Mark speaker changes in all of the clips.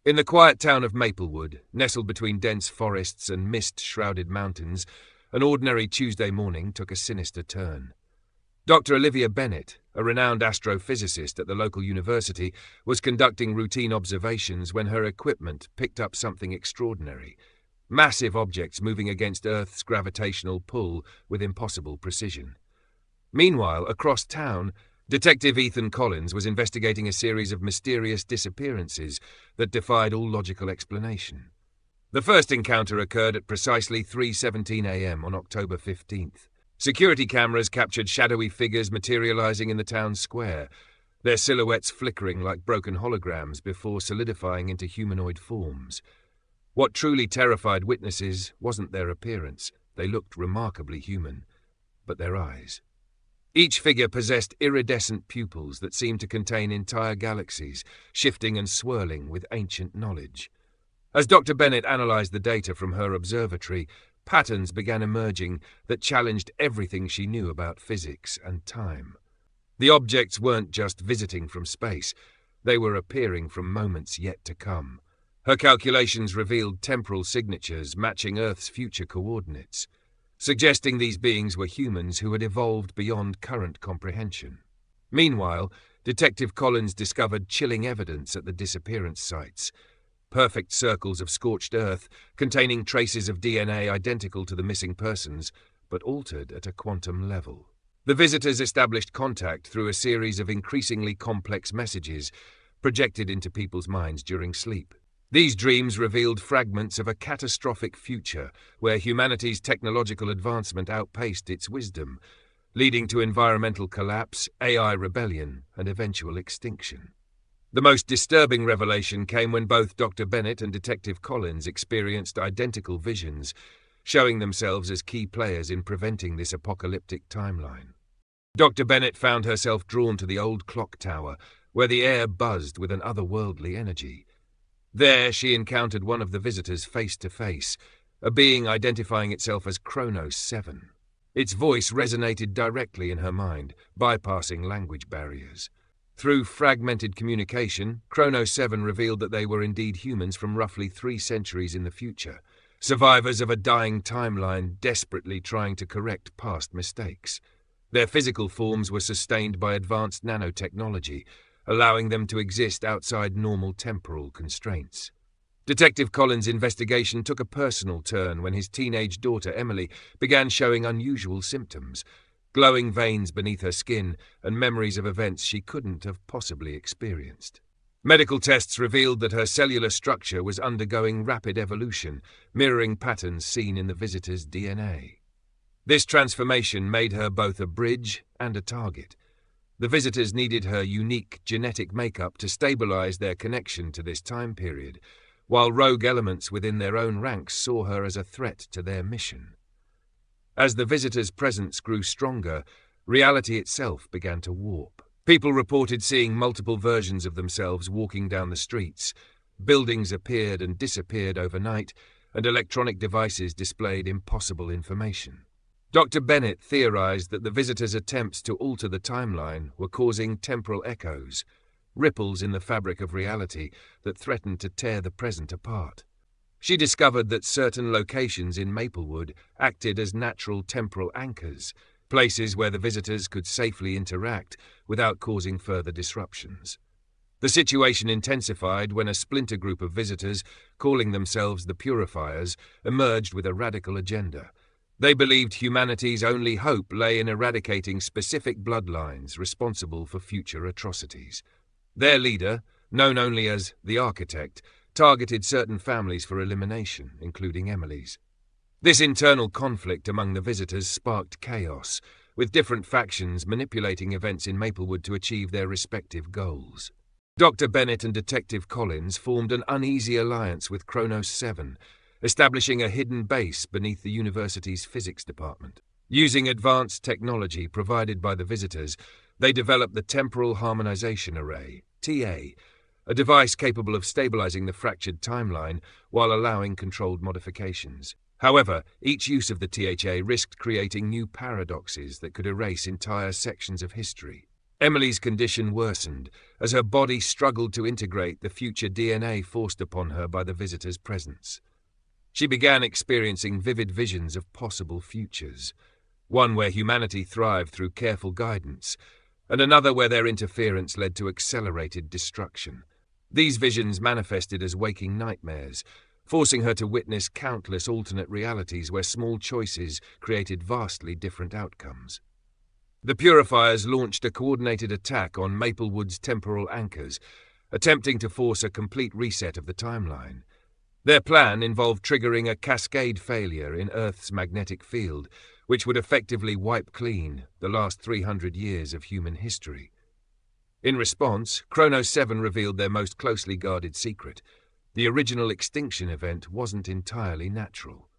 Speaker 1: In the quiet town of Maplewood, nestled between dense forests and mist-shrouded mountains, an ordinary Tuesday morning took a sinister turn. Dr. Olivia Bennett, a renowned astrophysicist at the local university, was conducting routine observations when her equipment picked up something extraordinary. Massive objects moving against Earth's gravitational pull with impossible precision. Meanwhile, across town, Detective Ethan Collins was investigating a series of mysterious disappearances that defied all logical explanation. The first encounter occurred at precisely 3:17 a.m. on October 15th. Security cameras captured shadowy figures materializing in the town square, their silhouettes flickering like broken holograms before solidifying into humanoid forms. What truly terrified witnesses wasn't their appearance. They looked remarkably human, but their eyes. Each figure possessed iridescent pupils that seemed to contain entire galaxies, shifting and swirling with ancient knowledge. As Dr. Bennett analyzed the data from her observatory, patterns began emerging that challenged everything she knew about physics and time. The objects weren't just visiting from space, they were appearing from moments yet to come. Her calculations revealed temporal signatures matching Earth's future coordinates, suggesting these beings were humans who had evolved beyond current comprehension. Meanwhile, Detective Collins discovered chilling evidence at the disappearance sites. Perfect circles of scorched earth containing traces of DNA identical to the missing persons, but altered at a quantum level. The visitors established contact through a series of increasingly complex messages projected into people's minds during sleep. These dreams revealed fragments of a catastrophic future where humanity's technological advancement outpaced its wisdom, leading to environmental collapse, AI rebellion, and eventual extinction. The most disturbing revelation came when both Dr. Bennett and Detective Collins experienced identical visions, showing themselves as key players in preventing this apocalyptic timeline. Dr. Bennett found herself drawn to the old clock tower, where the air buzzed with an otherworldly energy. There she encountered one of the visitors face to face, a being identifying itself as Kronos 7. Its voice resonated directly in her mind, bypassing language barriers. Through fragmented communication, Kronos 7 revealed that they were indeed humans from roughly 3 centuries in the future, survivors of a dying timeline desperately trying to correct past mistakes. Their physical forms were sustained by advanced nanotechnology, allowing them to exist outside normal temporal constraints. Detective Collins' investigation took a personal turn when his teenage daughter Emily began showing unusual symptoms, glowing veins beneath her skin and memories of events she couldn't have possibly experienced. Medical tests revealed that her cellular structure was undergoing rapid evolution, mirroring patterns seen in the visitor's DNA. This transformation made her both a bridge and a target. The visitors needed her unique genetic makeup to stabilize their connection to this time period, while rogue elements within their own ranks saw her as a threat to their mission. As the visitors' presence grew stronger, reality itself began to warp. People reported seeing multiple versions of themselves walking down the streets. Buildings appeared and disappeared overnight, and electronic devices displayed impossible information. Dr. Bennett theorized that the visitors' attempts to alter the timeline were causing temporal echoes, ripples in the fabric of reality that threatened to tear the present apart. She discovered that certain locations in Maplewood acted as natural temporal anchors, places where the visitors could safely interact without causing further disruptions. The situation intensified when a splinter group of visitors, calling themselves the Purifiers, emerged with a radical agenda. They believed humanity's only hope lay in eradicating specific bloodlines responsible for future atrocities. Their leader, known only as the Architect, targeted certain families for elimination, including Emily's. This internal conflict among the visitors sparked chaos, with different factions manipulating events in Maplewood to achieve their respective goals. Dr. Bennett and Detective Collins formed an uneasy alliance with Kronos 7, establishing a hidden base beneath the university's physics department. Using advanced technology provided by the visitors, they developed the Temporal Harmonization Array, TA, a device capable of stabilizing the fractured timeline while allowing controlled modifications. However, each use of the THA risked creating new paradoxes that could erase entire sections of history. Emily's condition worsened as her body struggled to integrate the future DNA forced upon her by the visitor's presence. She began experiencing vivid visions of possible futures, one where humanity thrived through careful guidance, and another where their interference led to accelerated destruction. These visions manifested as waking nightmares, forcing her to witness countless alternate realities where small choices created vastly different outcomes. The Purifiers launched a coordinated attack on Maplewood's temporal anchors, attempting to force a complete reset of the timeline. Their plan involved triggering a cascade failure in Earth's magnetic field, which would effectively wipe clean the last 300 years of human history. In response, Chronos 7 revealed their most closely guarded secret. The original extinction event wasn't entirely natural.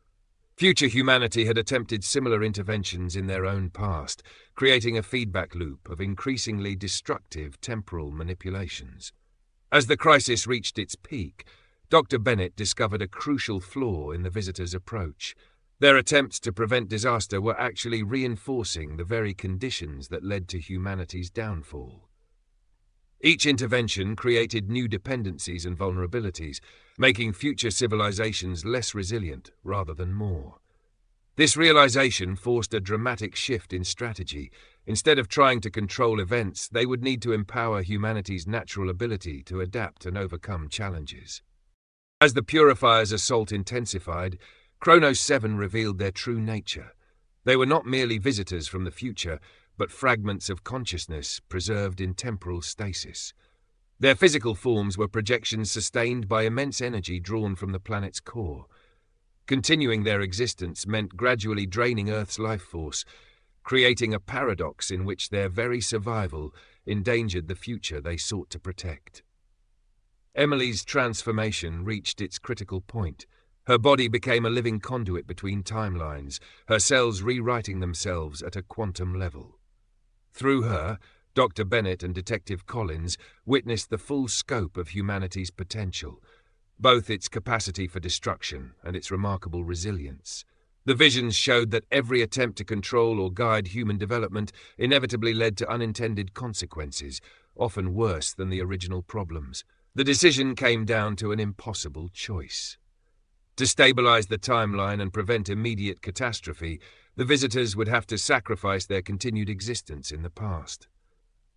Speaker 1: Future humanity had attempted similar interventions in their own past, creating a feedback loop of increasingly destructive temporal manipulations. As the crisis reached its peak, Dr. Bennett discovered a crucial flaw in the visitors' approach. Their attempts to prevent disaster were actually reinforcing the very conditions that led to humanity's downfall. Each intervention created new dependencies and vulnerabilities, making future civilizations less resilient rather than more. This realization forced a dramatic shift in strategy. Instead of trying to control events, they would need to empower humanity's natural ability to adapt and overcome challenges. As the Purifiers' assault intensified, Chronos 7 revealed their true nature. They were not merely visitors from the future, but fragments of consciousness preserved in temporal stasis. Their physical forms were projections sustained by immense energy drawn from the planet's core. Continuing their existence meant gradually draining Earth's life force, creating a paradox in which their very survival endangered the future they sought to protect. Emily's transformation reached its critical point. Her body became a living conduit between timelines, her cells rewriting themselves at a quantum level. Through her, Dr. Bennett and Detective Collins witnessed the full scope of humanity's potential, both its capacity for destruction and its remarkable resilience. The visions showed that every attempt to control or guide human development inevitably led to unintended consequences, often worse than the original problems. The decision came down to an impossible choice. To stabilize the timeline and prevent immediate catastrophe, the visitors would have to sacrifice their continued existence in the past.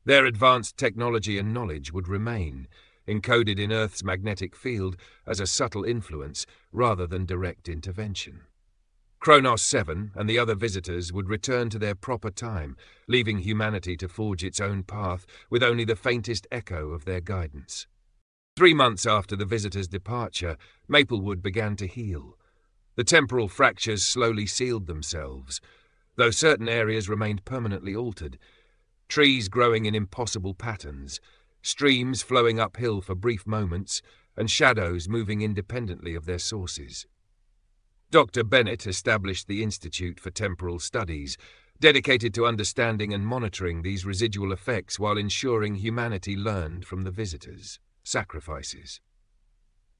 Speaker 1: Their advanced technology and knowledge would remain, encoded in Earth's magnetic field as a subtle influence rather than direct intervention. Chronos 7 and the other visitors would return to their proper time, leaving humanity to forge its own path with only the faintest echo of their guidance. 3 months after the visitors' departure, Maplewood began to heal. The temporal fractures slowly sealed themselves, though certain areas remained permanently altered. Trees growing in impossible patterns, streams flowing uphill for brief moments, and shadows moving independently of their sources. Dr. Bennett established the Institute for Temporal Studies, dedicated to understanding and monitoring these residual effects while ensuring humanity learned from the visitors' sacrifices.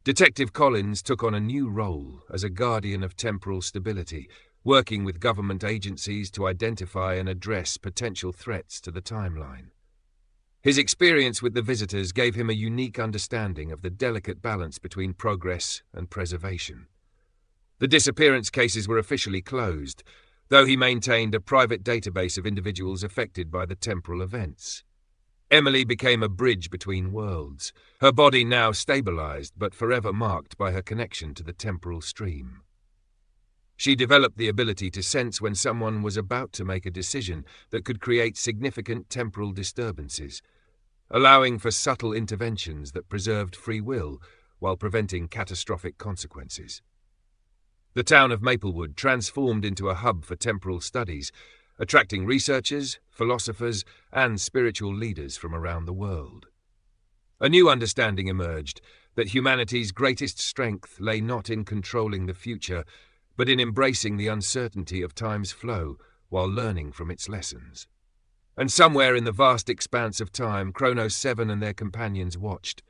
Speaker 1: Detective Collins took on a new role as a guardian of temporal stability, working with government agencies to identify and address potential threats to the timeline. His experience with the visitors gave him a unique understanding of the delicate balance between progress and preservation. The disappearance cases were officially closed, though he maintained a private database of individuals affected by the temporal events. Emily became a bridge between worlds, her body now stabilized but forever marked by her connection to the temporal stream. She developed the ability to sense when someone was about to make a decision that could create significant temporal disturbances, allowing for subtle interventions that preserved free will while preventing catastrophic consequences. The town of Maplewood transformed into a hub for temporal studies, attracting researchers, philosophers, and spiritual leaders from around the world. A new understanding emerged that humanity's greatest strength lay not in controlling the future, but in embracing the uncertainty of time's flow while learning from its lessons. And somewhere in the vast expanse of time, Chronos 7 and their companions watched,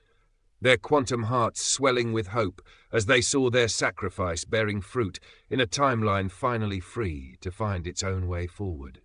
Speaker 1: their quantum hearts swelling with hope as they saw their sacrifice bearing fruit in a timeline finally free to find its own way forward.